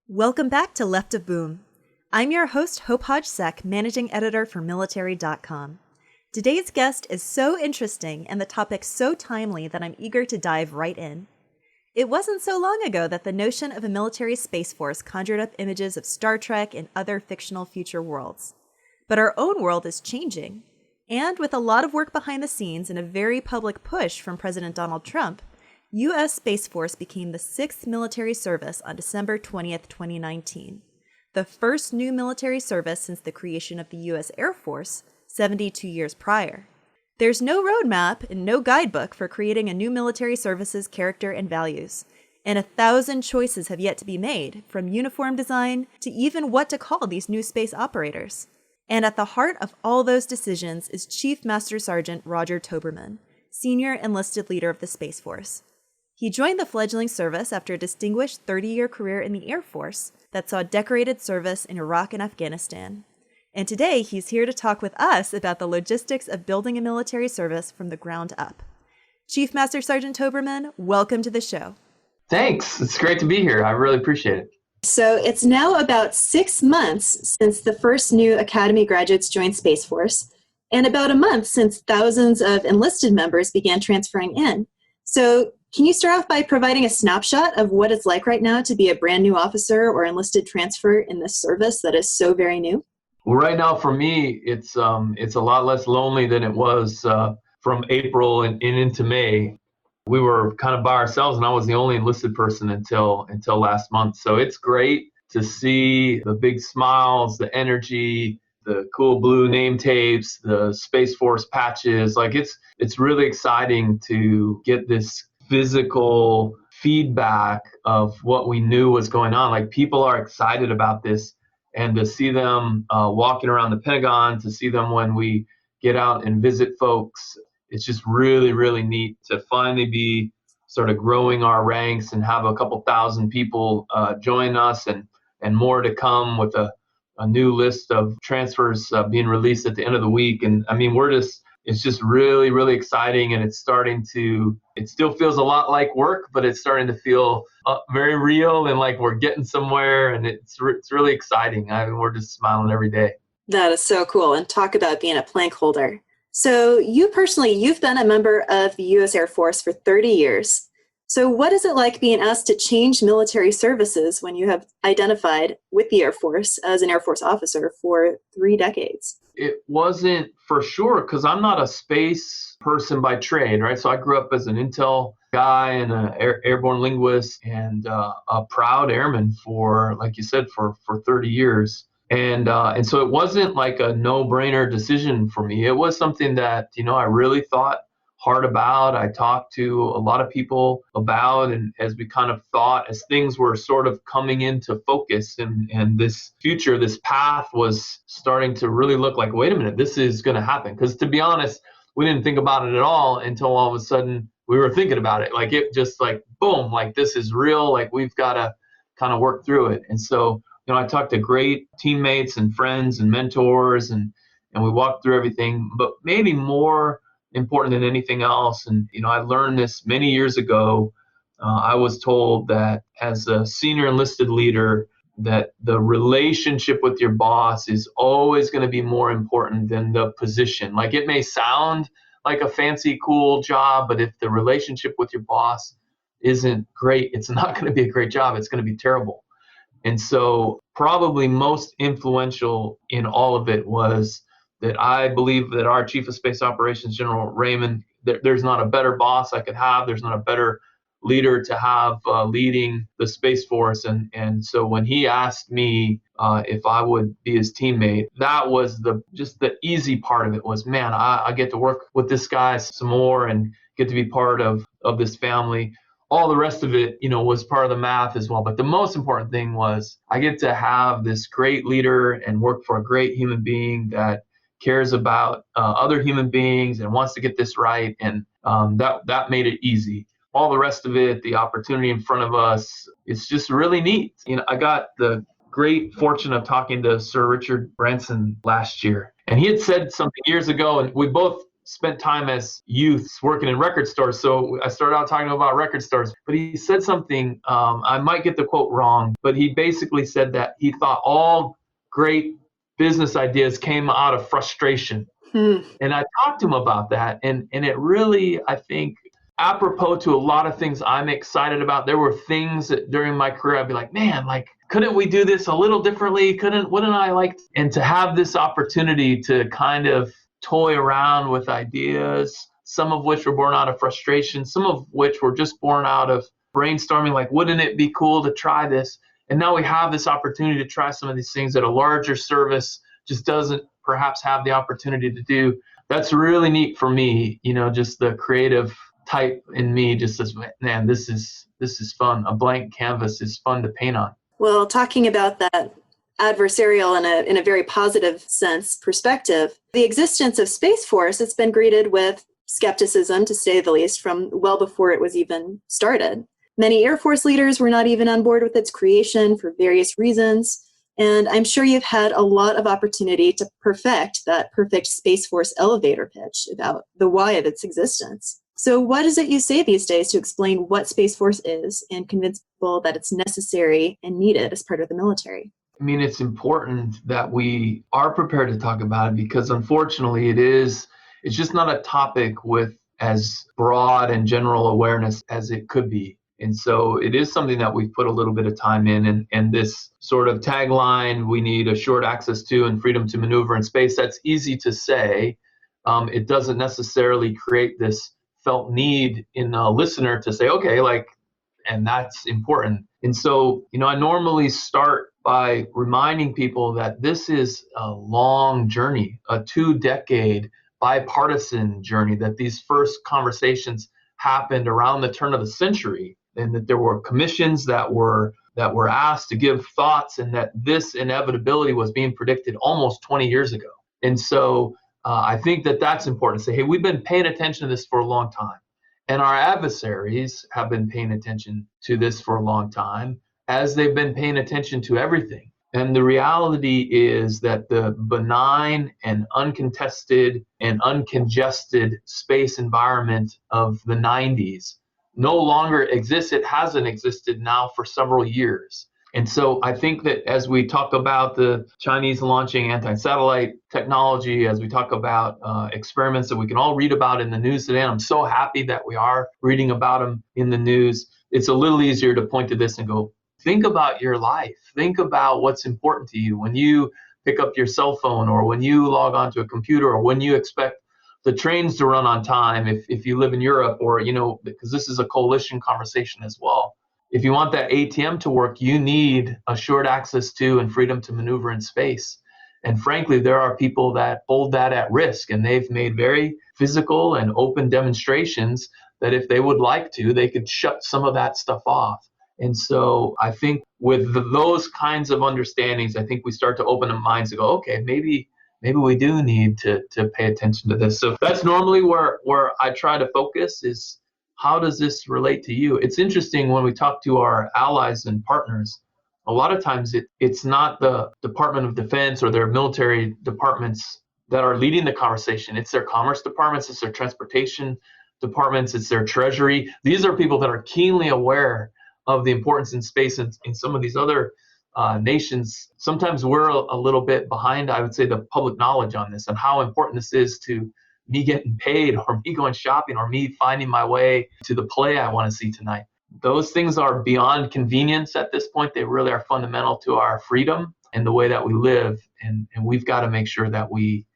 Welcome back to Left of Boom. I'm your host, Hope Hodge-Seck, managing editor for Military.com. Today's guest is so interesting and the topic so timely that I'm eager to dive right in. It wasn't so long ago that the notion of a military space force conjured up images of Star Trek and other fictional future worlds. But our own world is changing. And with a lot of work behind the scenes and a very public push from President Donald Trump, U.S. Space Force became the 6th military service on December 20th, 2019, the first new military service since the creation of the U.S. Air Force 72 years prior. There's no roadmap and no guidebook for creating a new military service's character and values, and 1,000 choices have yet to be made, from uniform design to even what to call these new space operators. And at the heart of all those decisions is Chief Master Sergeant Roger Towberman, senior enlisted leader of the Space Force. He joined the fledgling service after a distinguished 30-year career in the Air Force that saw decorated service in Iraq and Afghanistan. And today, he's here to talk with us about the logistics of building a military service from the ground up. Chief Master Sergeant Towberman, welcome to the show. Thanks. It's great to be here. I really appreciate it. So it's now about 6 months since the first new Academy graduates joined Space Force, and about a month since thousands of enlisted members began transferring in. So can you start off by providing a snapshot of what it's like right now to be a brand new officer or enlisted transfer in this service that is so very new? Well, right now for me, it's a lot less lonely than it was from April and into May. We were kind of by ourselves, and I was the only enlisted person until last month. So it's great to see the big smiles, the energy, the cool blue name tapes, the Space Force patches. Like it's really exciting to get this physical feedback of what we knew was going on. Like, people are excited about this, and to see them walking around the Pentagon, to see them when we get out and visit folks, it's just really, really neat to finally be sort of growing our ranks and have a couple thousand people join us, and more to come with a new list of transfers being released at the end of the week. And I mean, it's just really, really exciting, and it still feels a lot like work, but it's starting to feel very real and like we're getting somewhere, and it's really exciting. I mean, we're just smiling every day. That is so cool. And talk about being a plank holder. So you personally, you've been a member of the U.S. Air Force for 30 years. So what is it like being asked to change military services when you have identified with the Air Force as an Air Force officer for 3 decades? It wasn't for sure, because I'm not a space person by trade, right? So I grew up as an intel guy and an airborne linguist, and a proud airman for, like you said, for 30 years. And so it wasn't like a no-brainer decision for me. It was something that, I really thought hard about. I talked to a lot of people about, and as we kind of thought, as things were sort of coming into focus, and this future, this path was starting to really look like, wait a minute, this is going to happen. Because to be honest, we didn't think about it at all until all of a sudden we were thinking about it. Like, it just like, boom, like this is real. Like, we've got to kind of work through it. And so, I talked to great teammates and friends and mentors, and we walked through everything. But maybe more important than anything else, and I learned this many years ago. I was told that as a senior enlisted leader, that the relationship with your boss is always going to be more important than the position. Like, it may sound like a fancy, cool job, but if the relationship with your boss isn't great, it's not going to be a great job. It's going to be terrible. And so probably most influential in all of it was that I believe that our Chief of Space Operations, General Raymond, there's not a better boss I could have. There's not a better leader to have leading the Space Force. And so when he asked me if I would be his teammate, that was just the easy part of it was, man, I get to work with this guy some more and get to be part of this family. All the rest of it, was part of the math as well. But the most important thing was I get to have this great leader and work for a great human being that cares about other human beings and wants to get this right. And that made it easy. All the rest of it, the opportunity in front of us, it's just really neat. I got the great fortune of talking to Sir Richard Branson last year. And he had said something years ago, and we both spent time as youths working in record stores. So I started out talking about record stores. But he said something, I might get the quote wrong, but he basically said that he thought all great business ideas came out of frustration. And I talked to him about that. And it really, I think, apropos to a lot of things I'm excited about. There were things that during my career I'd be like, man, like, couldn't we do this a little differently? Wouldn't I like? And to have this opportunity to kind of toy around with ideas, some of which were born out of frustration, some of which were just born out of brainstorming, like, wouldn't it be cool to try this? And now we have this opportunity to try some of these things that a larger service just doesn't perhaps have the opportunity to do. That's really neat for me, just the creative type in me just says, man, this is fun. A blank canvas is fun to paint on. Well, talking about that adversarial in a very positive sense perspective, the existence of Space Force, it's been greeted with skepticism, to say the least, from well before it was even started. Many Air Force leaders were not even on board with its creation for various reasons. And I'm sure you've had a lot of opportunity to perfect that perfect Space Force elevator pitch about the why of its existence. So what is it you say these days to explain what Space Force is and convince people that it's necessary and needed as part of the military? I mean, it's important that we are prepared to talk about it because unfortunately it's just not a topic with as broad and general awareness as it could be. And so it is something that we've put a little bit of time in. And this sort of tagline, we need assured access to and freedom to maneuver in space, that's easy to say. It doesn't necessarily create this felt need in a listener to say, okay, and that's important. And so, I normally start by reminding people that this is a long journey, a 2-decade bipartisan journey, that these first conversations happened around the turn of the century, and that there were commissions that were asked to give thoughts, and that this inevitability was being predicted almost 20 years ago. And so I think that that's important to say, hey, we've been paying attention to this for a long time. And our adversaries have been paying attention to this for a long time, as they've been paying attention to everything. And the reality is that the benign and uncontested and uncongested space environment of the 90s no longer exists. It hasn't existed now for several years. And so I think that as we talk about the Chinese launching anti-satellite technology, as we talk about experiments that we can all read about in the news today, and I'm so happy that we are reading about them in the news, it's a little easier to point to this and go, think about your life. Think about what's important to you when you pick up your cell phone, or when you log onto a computer, or when you expect the trains to run on time if you live in Europe, or, because this is a coalition conversation as well. If you want that ATM to work, you need assured access to and freedom to maneuver in space. And frankly, there are people that hold that at risk, and they've made very physical and open demonstrations that if they would like to, they could shut some of that stuff off. And so I think with those kinds of understandings, I think we start to open the minds to go, okay, maybe we do need to pay attention to this. So that's normally where I try to focus is, how does this relate to you? It's interesting when we talk to our allies and partners, a lot of times it's not the Department of Defense or their military departments that are leading the conversation. It's their commerce departments, it's their transportation departments, it's their treasury. These are people that are keenly aware of the importance in space, and in some of these other nations. Sometimes we're a little bit behind, I would say, the public knowledge on this and how important this is to me getting paid, or me going shopping, or me finding my way to the play I want to see tonight. Those things are beyond convenience at this point. They really are fundamental to our freedom and the way that we live. And we've got to make sure that we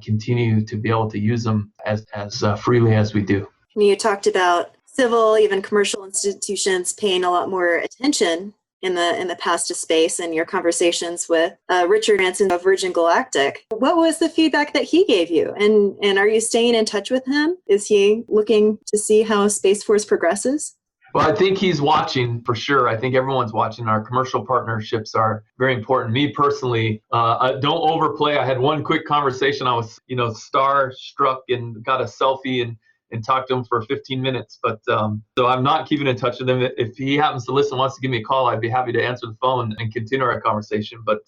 continue to be able to use them as freely as we do. You talked about civil, even commercial institutions paying a lot more attention in the past to space, and your conversations with Richard Branson of Virgin Galactic. What was the feedback that he gave you? And are you staying in touch with him? Is he looking to see how Space Force progresses? Well, I think he's watching for sure. I think everyone's watching. Our commercial partnerships are very important. Me personally, don't overplay. I had one quick conversation. I was, starstruck and got a selfie and talked to him for 15 minutes. But so I'm not keeping in touch with him. If he happens to listen, wants to give me a call, I'd be happy to answer the phone and continue our conversation. But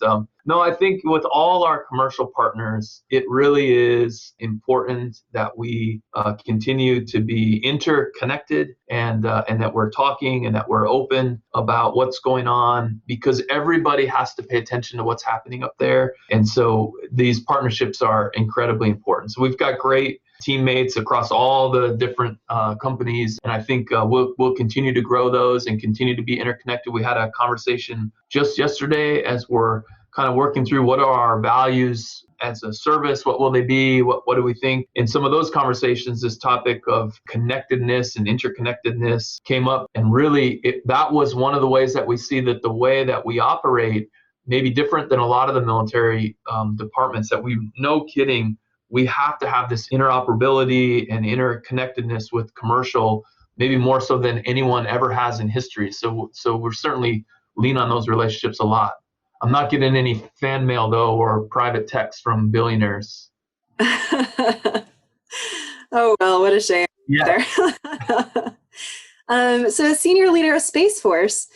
No, I think with all our commercial partners, it really is important that we continue to be interconnected and that we're talking and that we're open about what's going on, because everybody has to pay attention to what's happening up there. And so these partnerships are incredibly important. So we've got great teammates across all the different companies, and I think we'll continue to grow those and continue to be interconnected. We had a conversation just yesterday as we're kind of working through what are our values as a service, what will they be, what do we think. In some of those conversations, this topic of connectedness and interconnectedness came up, and really that was one of the ways that we see that the way that we operate may be different than a lot of the military departments, that we, no kidding, we have to have this interoperability and interconnectedness with commercial, maybe more so than anyone ever has in history. So we're certainly lean on those relationships a lot. I'm not getting any fan mail, though, or private text from billionaires. Oh, well, what a shame. Yeah. So as senior leader of Space Force,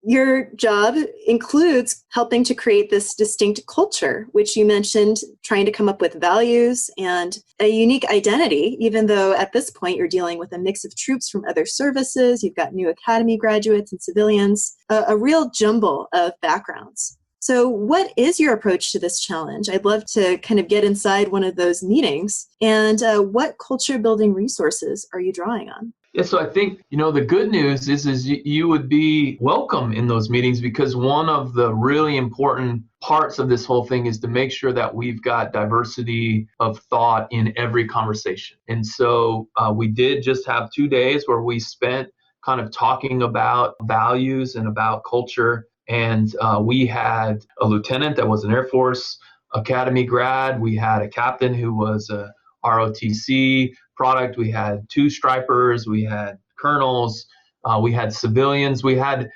your job includes helping to create this distinct culture, which you mentioned, trying to come up with values and a unique identity, even though at this point you're dealing with a mix of troops from other services. You've got new academy graduates and civilians, a real jumble of backgrounds. So what is your approach to this challenge? I'd love to kind of get inside one of those meetings. And what culture building resources are you drawing on? Yeah, so I think, the good news is you would be welcome in those meetings, because one of the really important parts of this whole thing is to make sure that we've got diversity of thought in every conversation. And so we did just have 2 days where we spent kind of talking about values and about culture. And we had a lieutenant that was an Air Force Academy grad. We had a captain who was a ROTC product. We had 2 stripers. We had colonels. We had civilians. We had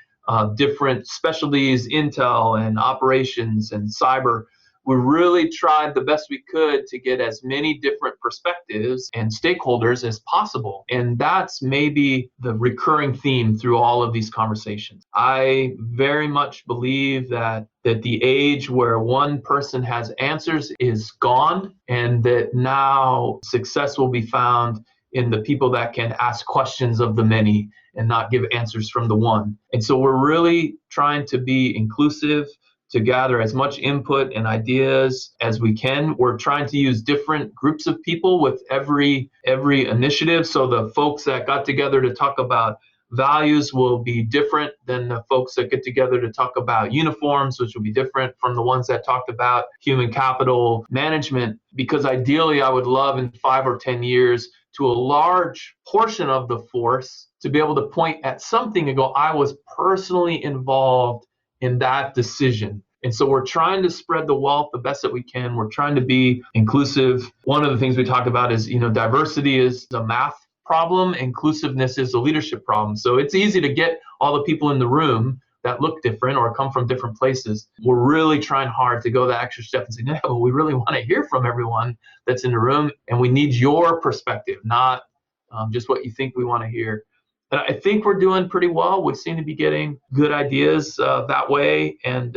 different specialties, intel and operations and cyber. We really tried the best we could to get as many different perspectives and stakeholders as possible. And that's maybe the recurring theme through all of these conversations. I very much believe that the age where one person has answers is gone, and that now success will be found in the people that can ask questions of the many and not give answers from the one. And so we're really trying to be inclusive, to gather as much input and ideas as we can. We're trying to use different groups of people with every initiative. So the folks that got together to talk about values will be different than the folks that get together to talk about uniforms, which will be different from the ones that talked about human capital management. Because ideally, I would love in 5 or 10 years to a large portion of the force to be able to point at something and go, I was personally involved in that decision. And so we're trying to spread the wealth the best that we can. We're trying to be inclusive. One of the things we talked about is, diversity is a math problem. Inclusiveness is a leadership problem. So it's easy to get all the people in the room that look different or come from different places. We're really trying hard to go that extra step and say, no, we really want to hear from everyone that's in the room. And we need your perspective, not just what you think we want to hear. And I think we're doing pretty well. We seem to be getting good ideas that way. And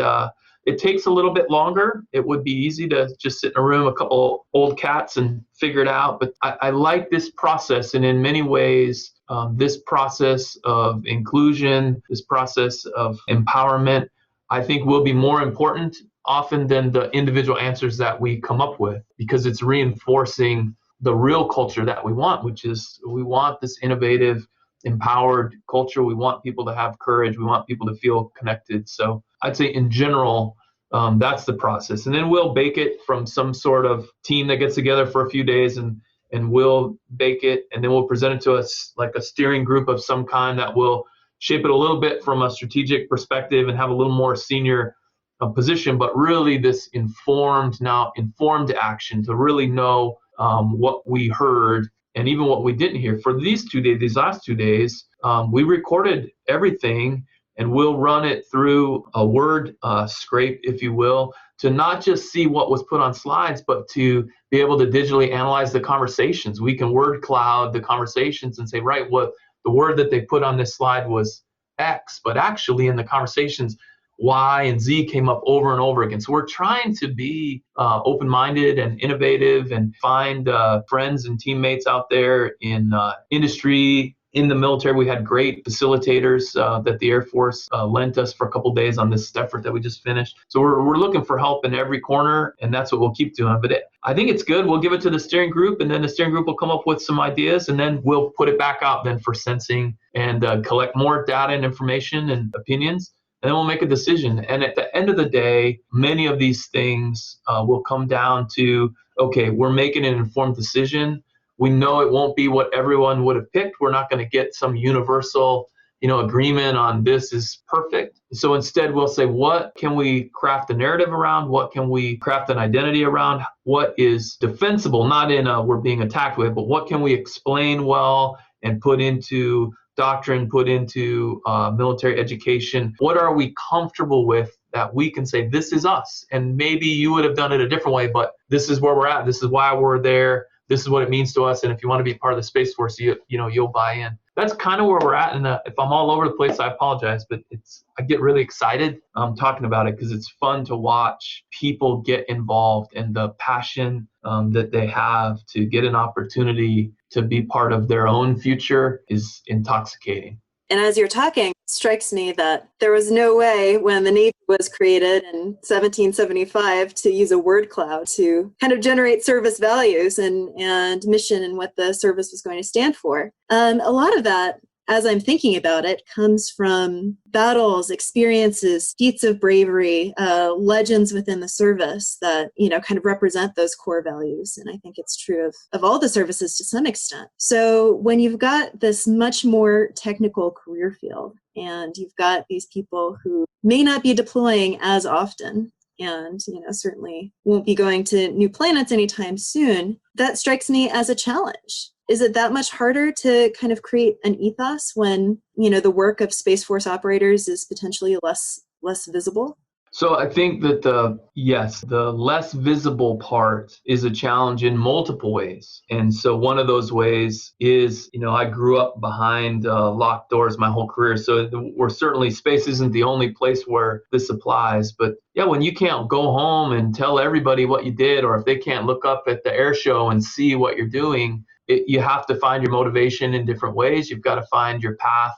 it takes a little bit longer. It would be easy to just sit in a room, a couple old cats, and figure it out. But I like this process. And in many ways, this process of inclusion, this process of empowerment, I think will be more important often than the individual answers that we come up with, because it's reinforcing the real culture that we want, which is we want this innovative, empowered culture. We want people to have courage. We want people to feel connected. So I'd say in general, that's the process. And then we'll bake it from some sort of team that gets together for a few days, and we'll bake it, and then we'll present it to us like a steering group of some kind that will shape it a little bit from a strategic perspective and have a little more senior position, but really this informed action to really know what we heard and even what we didn't hear. For these last 2 days, we recorded everything, and we'll run it through a word scrape, if you will, to not just see what was put on slides, but to be able to digitally analyze the conversations. We can word cloud the conversations and say, right, what the word that they put on this slide was X, but actually in the conversations, Y and Z came up over and over again. So we're trying to be open-minded and innovative and find friends and teammates out there in industry. In the military, we had great facilitators that the Air Force lent us for a couple days on this effort that we just finished. So we're looking for help in every corner, and that's what we'll keep doing. But I think it's good. We'll give it to the steering group, and then the steering group will come up with some ideas, and then we'll put it back out then for sensing and collect more data and information and opinions, and then we'll make a decision. And at the end of the day, many of these things will come down to, okay, we're making an informed decision. We know it won't be what everyone would have picked. We're not going to get some universal, agreement on this is perfect. So instead, we'll say, what can we craft a narrative around? What can we craft an identity around? What is defensible, not in a we're being attacked with, but what can we explain well and put into doctrine, put into military education? What are we comfortable with that we can say, this is us? And maybe you would have done it a different way, but this is where we're at. This is why we're there. This is what it means to us. And if you want to be part of the Space Force, you'll buy in. That's kind of where we're at. And if I'm all over the place, I apologize, but I get really excited talking about it because it's fun to watch people get involved, and the passion that they have to get an opportunity to be part of their own future is intoxicating. And as you're talking, it strikes me that there was no way when the Navy was created in 1775 to use a word cloud to kind of generate service values and mission and what the service was going to stand for. A lot of that, as I'm thinking about it, comes from battles, experiences, feats of bravery, legends within the service that, kind of represent those core values. And I think it's true of all the services to some extent. So when you've got this much more technical career field, and you've got these people who may not be deploying as often, and certainly won't be going to new planets anytime soon, that strikes me as a challenge. Is it that much harder to kind of create an ethos when, the work of Space Force operators is potentially less visible? So I think that the less visible part is a challenge in multiple ways. And so one of those ways is, I grew up behind locked doors my whole career. So space isn't the only place where this applies. But yeah, when you can't go home and tell everybody what you did, or if they can't look up at the air show and see what you're doing, you have to find your motivation in different ways. You've got to find your path,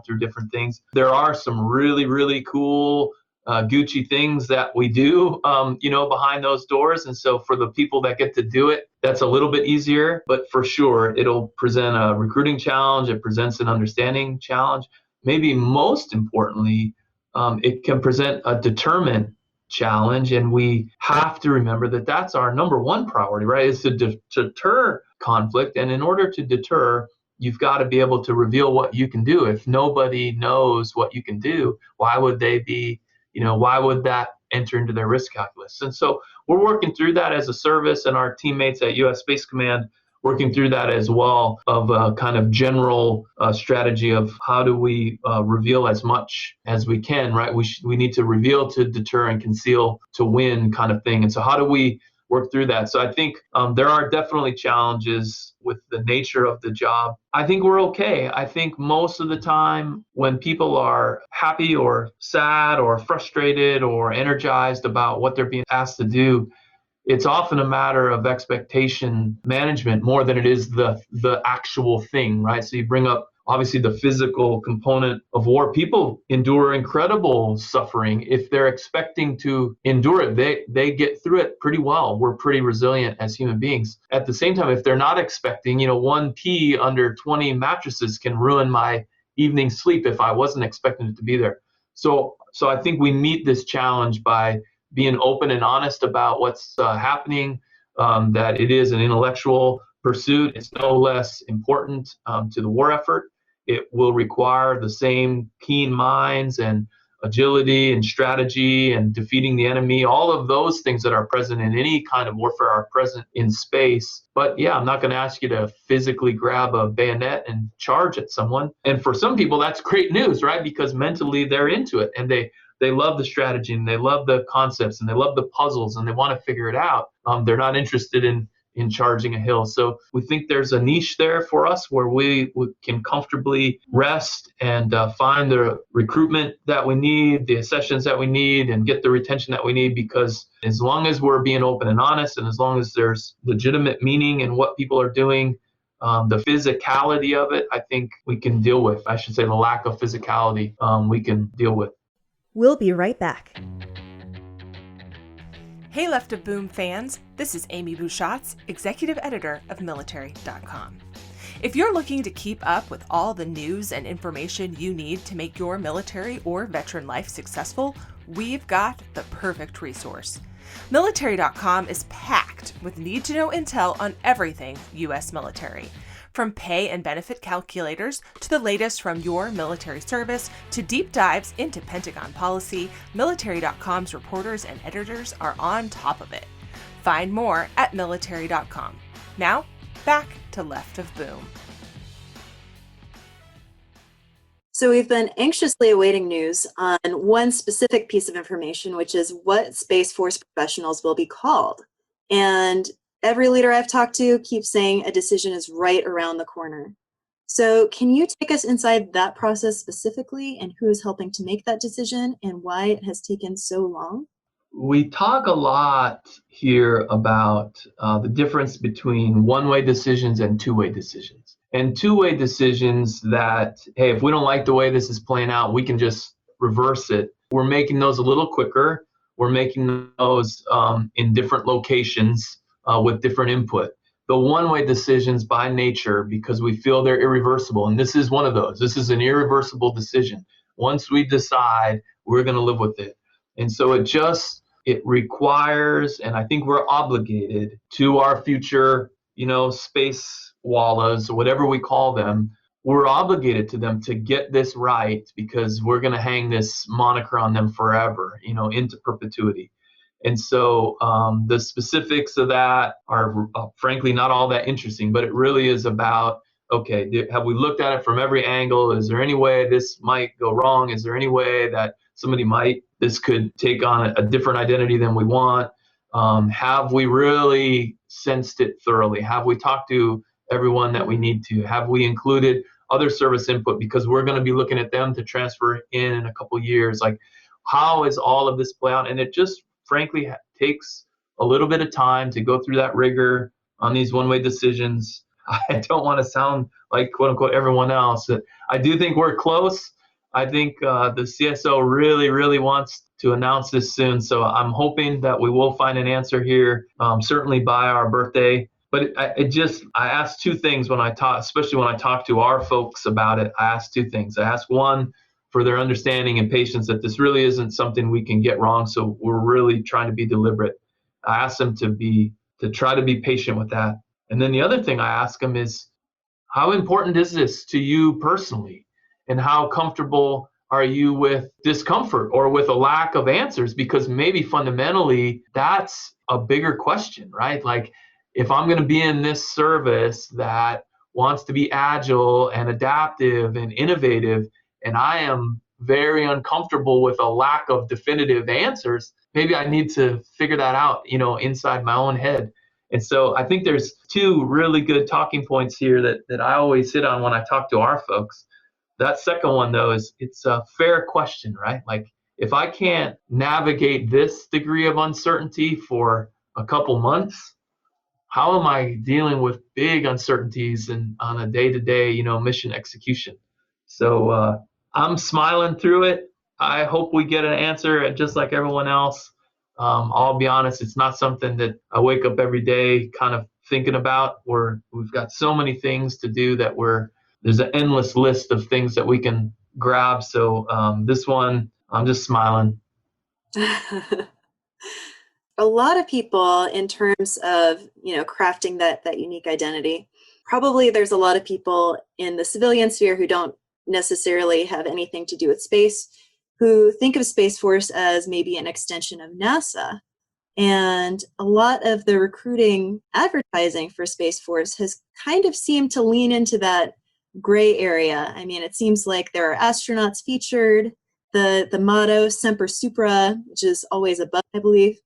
through different things. There are some really, really cool Gucci things that we do, behind those doors. And so for the people that get to do it, that's a little bit easier. But for sure, it'll present a recruiting challenge. It presents an understanding challenge. Maybe most importantly, it can present a deterrent challenge. And we have to remember that that's our number one priority, right? Is to deter conflict. And in order to deter, you've got to be able to reveal what you can do. If nobody knows what you can do, why would that enter into their risk calculus? And so we're working through that as a service, and our teammates at U.S. Space Command working through that as well, of a kind of general strategy of how do we reveal as much as we can, right? We need to reveal to deter and conceal to win kind of thing. And so how do we work through that? So I think there are definitely challenges with the nature of the job. I think we're okay. I think most of the time when people are happy or sad or frustrated or energized about what they're being asked to do, it's often a matter of expectation management more than it is the actual thing, right? So you bring up obviously the physical component of war. People endure incredible suffering. If they're expecting to endure it, they get through it pretty well. We're pretty resilient as human beings. At the same time, if they're not expecting, one pee under 20 mattresses can ruin my evening sleep if I wasn't expecting it to be there. So I think we meet this challenge by being open and honest about what's happening, that it is an intellectual pursuit. It's no less important to the war effort. It will require the same keen minds and agility and strategy and defeating the enemy. All of those things that are present in any kind of warfare are present in space. But yeah, I'm not going to ask you to physically grab a bayonet and charge at someone. And for some people, that's great news, right? Because mentally they're into it, and they love the strategy, and they love the concepts, and they love the puzzles, and they want to figure it out. They're not interested in in charging a hill. So we think there's a niche there for us where we can comfortably rest and find the recruitment that we need, the accessions that we need, and get the retention that we need, because as long as we're being open and honest, and as long as there's legitimate meaning in what people are doing, the physicality of it, I think we can deal with. I should say the lack of physicality we can deal with. We'll be right back. Hey Left of Boom fans, this is Amy Bouchatz, Executive Editor of Military.com. If you're looking to keep up with all the news and information you need to make your military or veteran life successful, we've got the perfect resource. Military.com is packed with need-to-know intel on everything U.S. military. From pay and benefit calculators to the latest from your military service to deep dives into Pentagon policy, Military.com's reporters and editors are on top of it. Find more at Military.com. Now, back to Left of Boom. So we've been anxiously awaiting news on one specific piece of information, which is what Space Force professionals will be called. And every leader I've talked to keeps saying a decision is right around the corner. So can you take us inside that process specifically, and who is helping to make that decision and why it has taken so long? We talk a lot here about the difference between one-way decisions and two-way decisions. And two-way decisions that, hey, if we don't like the way this is playing out, we can just reverse it. We're making those a little quicker. We're making those in different locations with different input. The one-way decisions by nature, because we feel they're irreversible, and this is one of those. This is an irreversible decision. Once we decide, we're going to live with it. And so it requires, and I think we're obligated to our future, space wallas, whatever we call them, we're obligated to them to get this right, because we're going to hang this moniker on them forever, into perpetuity. And so the specifics of that are frankly not all that interesting, but it really is about, okay, have we looked at it from every angle? Is there any way this might go wrong? Is there any way that this could take on a different identity than we want? Have we really sensed it thoroughly? Have we talked to everyone that we need to? Have we included other service input, because we're going to be looking at them to transfer in a couple years? Like, how is all of this play out? And it just frankly takes a little bit of time to go through that rigor on these one-way decisions. I don't want to sound like quote unquote everyone else. I do think we're close. I think the CSO really, really wants to announce this soon. So I'm hoping that we will find an answer here, certainly by our birthday. But I asked two things when I talk, especially when I talk to our folks about it. I asked two things. I asked one, for their understanding and patience that this really isn't something we can get wrong. So we're really trying to be deliberate. I asked them to try to be patient with that. And then the other thing I ask them is, how important is this to you personally? And how comfortable are you with discomfort or with a lack of answers? Because maybe fundamentally that's a bigger question, right? Like, if I'm going to be in this service that wants to be agile and adaptive and innovative, and I am very uncomfortable with a lack of definitive answers, maybe I need to figure that out, inside my own head. And so I think there's two really good talking points here that I always hit on when I talk to our folks. That second one, though, is it's a fair question, right? Like, if I can't navigate this degree of uncertainty for a couple months, how am I dealing with big uncertainties and on a day-to-day, mission execution? So I'm smiling through it. I hope we get an answer, and just like everyone else. I'll be honest, it's not something that I wake up every day kind of thinking about. We've got so many things to do that there's an endless list of things that we can grab. So this one, I'm just smiling. A lot of people, in terms of crafting that unique identity, probably there's a lot of people in the civilian sphere who don't necessarily have anything to do with space, who think of Space Force as maybe an extension of NASA. And a lot of the recruiting advertising for Space Force has kind of seemed to lean into that gray area. I mean, it seems like there are astronauts featured, the motto Semper Supra, which is always above, I believe.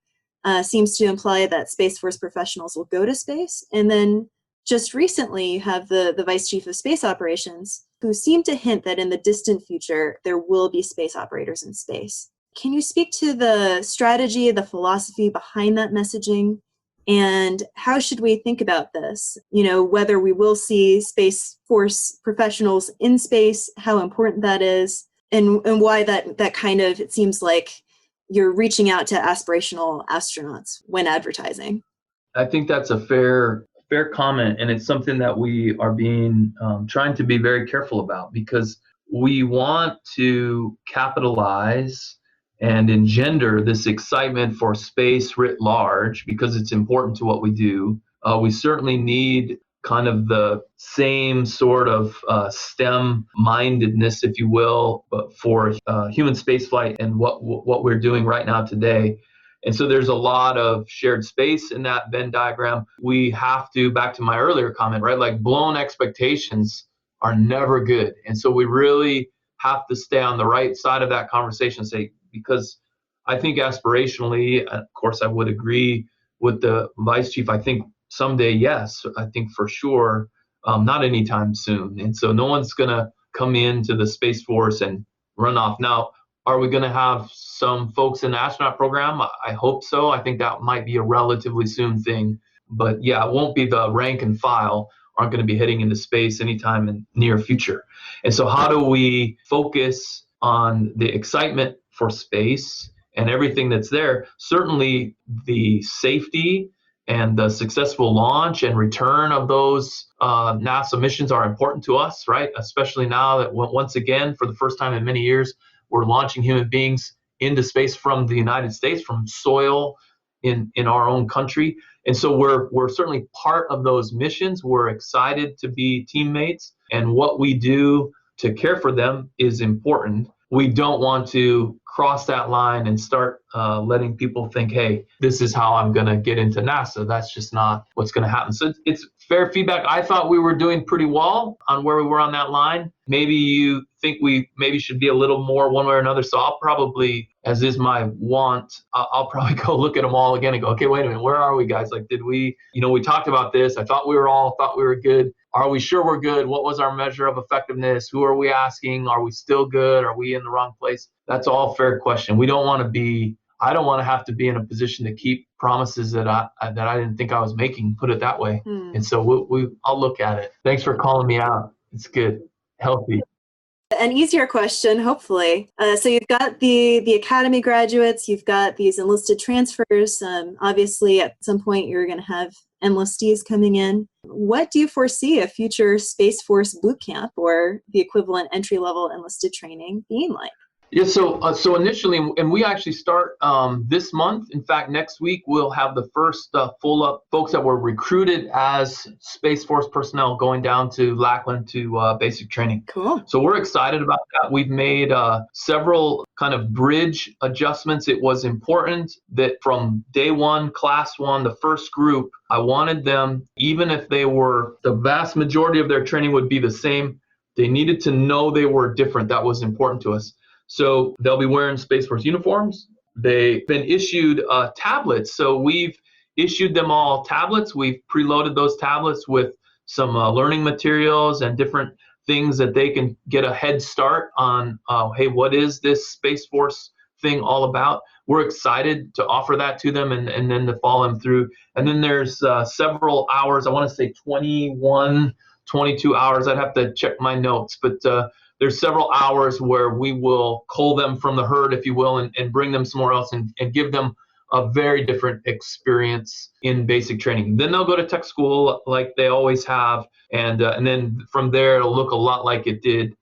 seems to imply that Space Force professionals will go to space. And then just recently, you have the Vice Chief of Space Operations, who seemed to hint that in the distant future, there will be space operators in space. Can you speak to the strategy, the philosophy behind that messaging? And how should we think about this? Whether we will see Space Force professionals in space, how important that is, and why that kind of, it seems like you're reaching out to aspirational astronauts when advertising. I think that's a fair comment, and it's something that we are trying to be very careful about, because we want to capitalize and engender this excitement for space writ large because it's important to what we do. We certainly need kind of the same sort of STEM mindedness, if you will, but for human spaceflight and what we're doing right now today. And so there's a lot of shared space in that Venn diagram. We have to, back to my earlier comment, right? Like blown expectations are never good. And so we really have to stay on the right side of that conversation and say, because I think aspirationally, of course, I would agree with the Vice Chief. I think someday, yes, I think for sure, not anytime soon. And so no one's going to come into the Space Force and run off. Now, are we going to have some folks in the astronaut program? I hope so. I think that might be a relatively soon thing. But yeah, it won't be the rank and file aren't going to be heading into space anytime in near future. And so how do we focus on the excitement for space and everything that's there? Certainly the safety and the successful launch and return of those NASA missions are important to us, right? Especially now that once again, for the first time in many years, we're launching human beings into space from the United States, from soil in our own country. And so we're certainly part of those missions. We're excited to be teammates, and what we do to care for them is important. We don't want to cross that line and start letting people think, hey, this is how I'm going to get into NASA. That's just not what's going to happen. So it's fair feedback. I thought we were doing pretty well on where we were on that line. Maybe you think we maybe should be a little more one way or another. So I'll probably, as is my want, I'll probably go look at them all again and go, okay, wait a minute, where are we, guys? Like, did we, we talked about this. I thought we were good. Are we sure we're good? What was our measure of effectiveness? Who are we asking? Are we still good? Are we in the wrong place? That's all fair question. I don't want to have to be in a position to keep promises that I didn't think I was making, put it that way. And so I'll look at it. Thanks for calling me out. It's good. Healthy. An easier question, hopefully. So you've got the academy graduates, you've got these enlisted transfers. Obviously, at some point, you're going to have enlistees coming in. What do you foresee a future Space Force boot camp or the equivalent entry-level enlisted training being like? Yeah, so initially, and we actually start this month. In fact, next week we'll have the first full-up folks that were recruited as Space Force personnel going down to Lackland to basic training. Cool. So we're excited about that. We've made several kind of bridge adjustments. It was important that from day one, class one, the first group, I wanted them, even if they were, the vast majority of their training would be the same, they needed to know they were different. That was important to us. So they'll be wearing Space Force uniforms. They've been issued tablets. So we've issued them all tablets. We've preloaded those tablets with some learning materials and different things that they can get a head start on, hey, what is this Space Force thing all about? We're excited to offer that to them and then to follow them through. And then there's several hours, I want to say 21, 22 hours. I'd have to check my notes, but there's several hours where we will cull them from the herd, if you will, and bring them somewhere else and give them a very different experience in basic training. Then they'll go to tech school like they always have, and then from there it'll look a lot like it did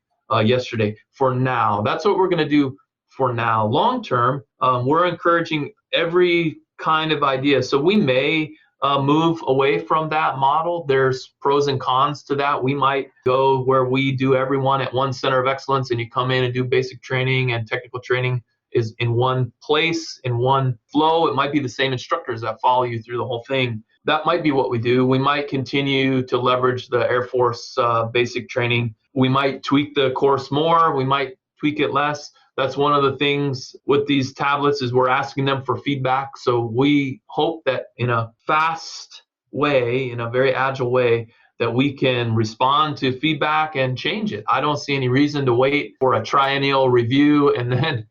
yesterday. For now, that's what we're going to do for now. Long term, we're encouraging every kind of idea. So we may move away from that model. There's pros and cons to that. We might go where we do everyone at one center of excellence, and you come in and do basic training and technical training is in one place, in one flow. It might be the same instructors that follow you through the whole thing. That might be what we do. We might continue to leverage the Air Force basic training. We might tweak the course more. We might tweak it less. that's one of the things with these tablets is we're asking them for feedback. So we hope that in a fast way, in a very agile way, that we can respond to feedback and change it. I don't see any reason to wait for a triennial review and then,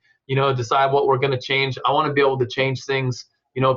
decide what we're going to change. I want to be able to change things,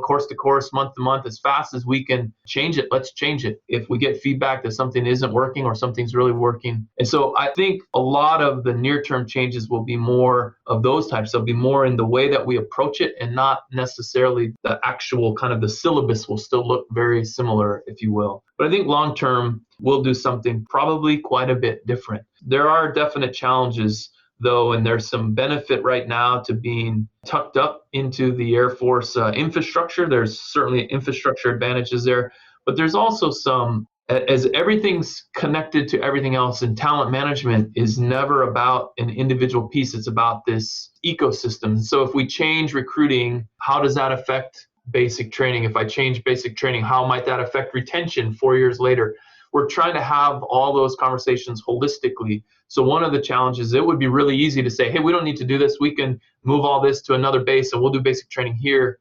course to course, month to month, as fast as we can change it. Let's change it. If we get feedback that something isn't working or something's really working. And so I think a lot of the near-term changes will be more of those types. They'll be more in the way that we approach it and not necessarily the actual kind of the syllabus will still look very similar, if you will. But I think long-term, we'll do something probably quite a bit different. There are definite challenges though, and there's some benefit right now to being tucked up into the Air Force infrastructure. There's certainly infrastructure advantages there, but there's also some, as everything's connected to everything else, and talent management is never about an individual piece. It's about this ecosystem. So if we change recruiting, how does that affect basic training? If I change basic training, how might that affect retention 4 years later? We're trying to have all those conversations holistically. So one of the challenges, it would be really easy to say, hey, we don't need to do this. We can move all this to another base and we'll do basic training here.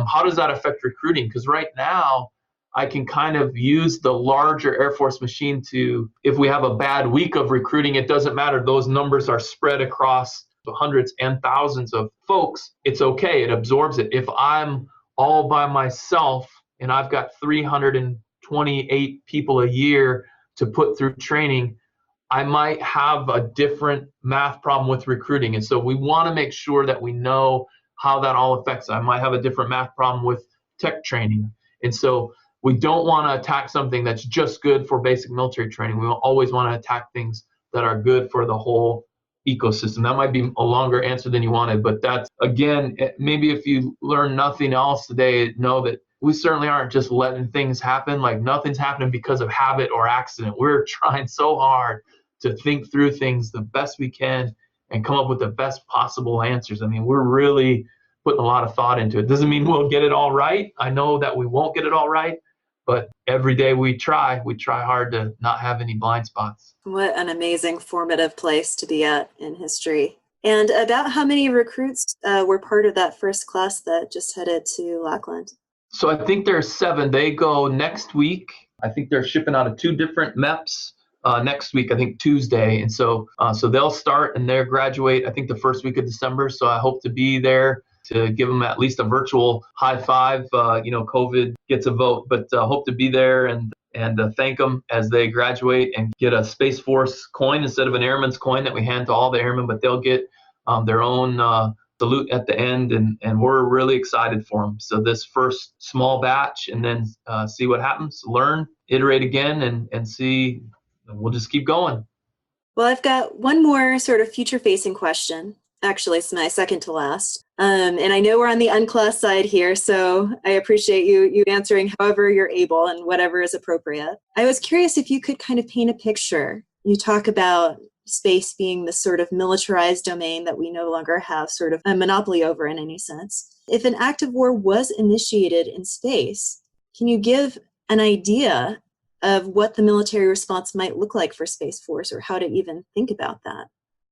How does that affect recruiting? Because right now, I can kind of use the larger Air Force machine to, if we have a bad week of recruiting, it doesn't matter. Those numbers are spread across the hundreds and thousands of folks. It's okay. It absorbs it. If I'm all by myself and I've got 328 people a year to put through training, I might have a different math problem with recruiting. And so we want to make sure that we know how that all affects. I might have a different math problem with tech training. And so we don't want to attack something that's just good for basic military training. We always want to attack things that are good for the whole ecosystem. That might be a longer answer than you wanted, but that's, again, maybe if you learn nothing else today, know that we certainly aren't just letting things happen. Like nothing's happening because of habit or accident. We're trying so hard to think through things the best we can and come up with the best possible answers. I mean, we're really putting a lot of thought into it. Doesn't mean we'll get it all right. I know that we won't get it all right, but every day we try hard to not have any blind spots. What an amazing formative place to be at in history. And about how many recruits were part of that first class that just headed to Lackland? So I think there's 7. They go next week. I think they're shipping out of 2 different MEPs. Next week, I think Tuesday. And so they'll start and they'll graduate, I think the first week of December. So I hope to be there to give them at least a virtual high five. COVID gets a vote, but hope to be there and thank them as they graduate and get a Space Force coin instead of an airman's coin that we hand to all the airmen, but they'll get their own salute at the end. And we're really excited for them. So this first small batch and then see what happens, learn, iterate again and see. We'll just keep going. Well, I've got one more sort of future-facing question. Actually, it's my second to last. And I know we're on the unclass side here, so I appreciate you answering however you're able and whatever is appropriate. I was curious if you could kind of paint a picture. You talk about space being the sort of militarized domain that we no longer have sort of a monopoly over in any sense. If an act of war was initiated in space, can you give an idea of what the military response might look like for Space Force or how to even think about that?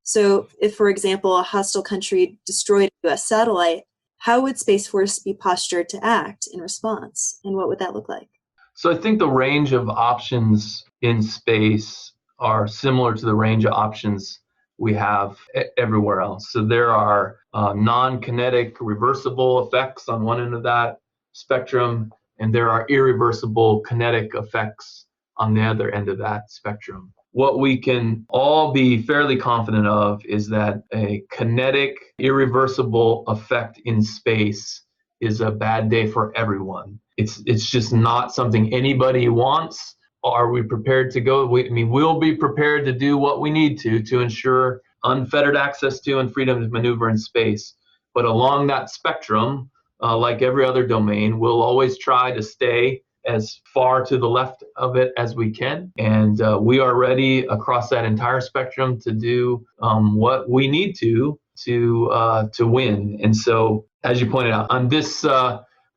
So if, for example, a hostile country destroyed a US satellite, how would Space Force be postured to act in response? And what would that look like? So I think the range of options in space are similar to the range of options we have everywhere else. So there are non-kinetic reversible effects on one end of that spectrum, and there are irreversible kinetic effects on the other end of that spectrum. What we can all be fairly confident of is that a kinetic, irreversible effect in space is a bad day for everyone. It's just not something anybody wants. Are we prepared to go? We'll be prepared to do what we need to ensure unfettered access to and freedom to maneuver in space. But along that spectrum, like every other domain, we'll always try to stay as far to the left of it as we can. And we are ready across that entire spectrum to do what we need to win. And so, as you pointed out, on this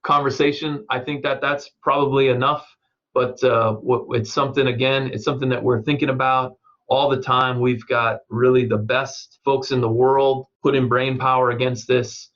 conversation, I think that's probably enough. But it's something that we're thinking about all the time. We've got really the best folks in the world putting brain power against this.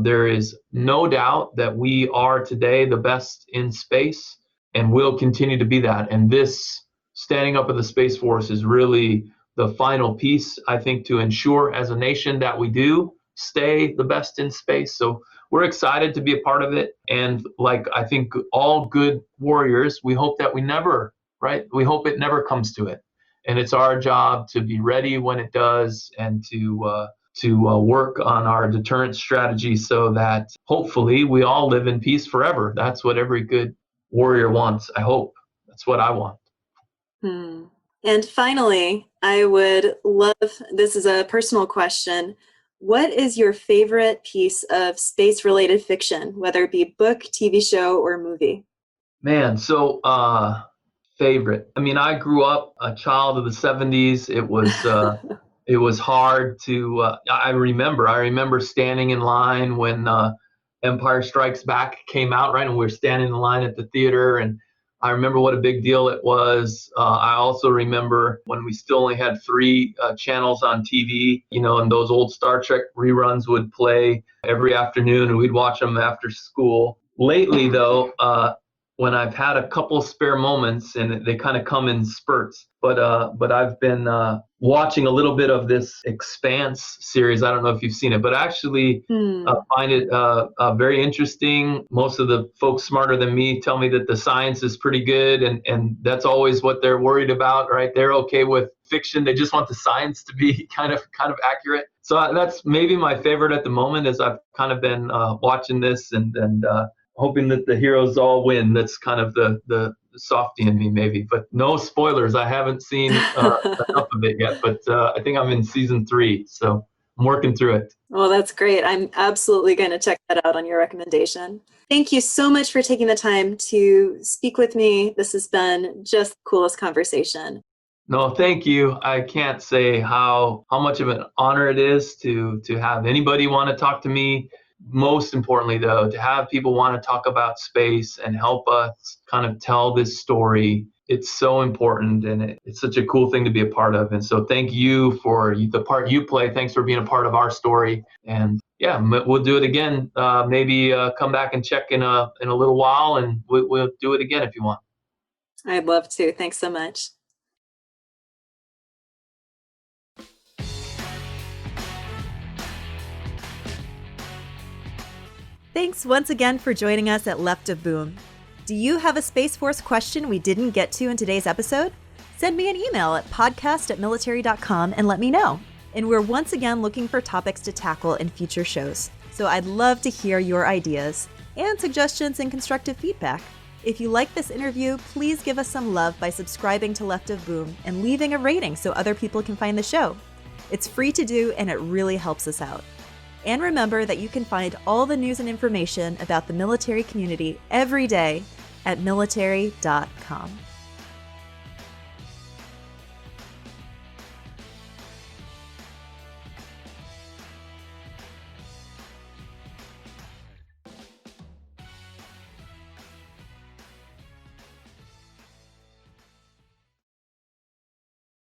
There is no doubt that we are today the best in space and will continue to be that. And this standing up of the Space Force is really the final piece, I think, to ensure as a nation that we do stay the best in space. So we're excited to be a part of it. And like I think all good warriors, we hope that we never, right? We hope it never comes to it. And it's our job to be ready when it does and to work on our deterrent strategy so that hopefully we all live in peace forever. That's what every good warrior wants, I hope. That's what I want. And finally, I would love, this is a personal question, what is your favorite piece of space-related fiction, whether it be book, TV show, or movie? Man, so favorite. I mean, I grew up a child of the 70s. It was hard to, I remember standing in line when Empire Strikes Back came out, right? And we were standing in line at the theater, and I remember what a big deal it was. I also remember when we still only had 3 channels on TV, and those old Star Trek reruns would play every afternoon, and we'd watch them after school. Lately, though, when I've had a couple spare moments, and they kind of come in spurts, but I've been watching a little bit of this Expanse series. I don't know if you've seen it, but I actually find it very interesting. Most of the folks smarter than me tell me that the science is pretty good, and that's always what they're worried about, right? They're okay with fiction. They just want the science to be kind of accurate. So that's maybe my favorite at the moment, as I've kind of been watching this and hoping that the heroes all win. That's kind of the softy in me, maybe. But no spoilers. I haven't seen enough of it yet, but I think I'm in season 3, so I'm working through it. Well, that's great. I'm absolutely going to check that out on your recommendation. Thank you so much for taking the time to speak with me. This has been just the coolest conversation. No, thank you. I can't say how much of an honor it is to have anybody want to talk to me. Most importantly, though, to have people want to talk about space and help us kind of tell this story. It's so important, and it's such a cool thing to be a part of. And so thank you for the part you play. Thanks for being a part of our story. And yeah, we'll do it again. Maybe come back and check in a little while, and we'll do it again if you want. I'd love to. Thanks so much. Thanks once again for joining us at Left of Boom. Do you have a Space Force question we didn't get to in today's episode? Send me an email at podcast@military.com and let me know. And we're once again looking for topics to tackle in future shows. So I'd love to hear your ideas and suggestions and constructive feedback. If you like this interview, please give us some love by subscribing to Left of Boom and leaving a rating so other people can find the show. It's free to do, and it really helps us out. And remember that you can find all the news and information about the military community every day at Military.com.